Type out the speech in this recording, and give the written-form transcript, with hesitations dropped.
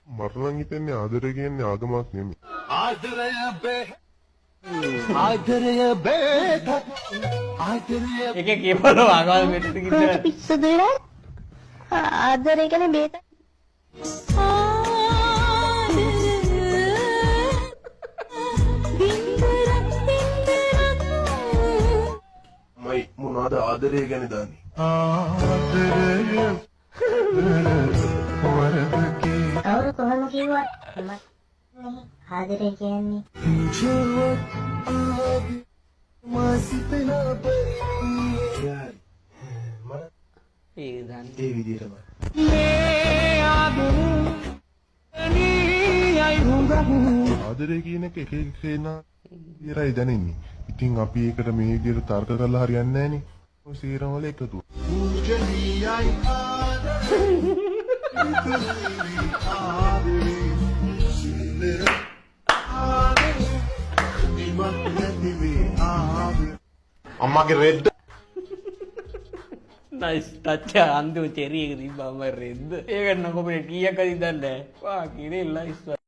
මරණන් හිතන්නේ ආදරය කියන්නේ ආගමක් නෙමෙයි. ඒක කියපල ආගම මෙතන කිව්වා. පිස්සුද වෙලා? ආදරය කියන්නේ බේත. මයි මොනවද ආදරය ගැන දන්නේ? කවුරු කොහොම කිව්වත් මම ආදරය කියන්නේ ඒක දන්නේ. ඒ විදිහටම. ආදරය කියන එක එක කෙනා විතරයි දැනෙන්නේ. ඉතින් අපි ඒකට මේ විදිහට තර්ක කරලා හරියන්නේ නැහනේ. ඔය සීරම වල එකතුව. අම්මාගේ රෙඩ් නයිස් ටච් අන්තිම චෙරි එක තිබ්බම රෙද්ද. ඒක නම් කොහොමද කීයක් හරි දන්නේ නැහැ. වා කිරේ ලයිස්.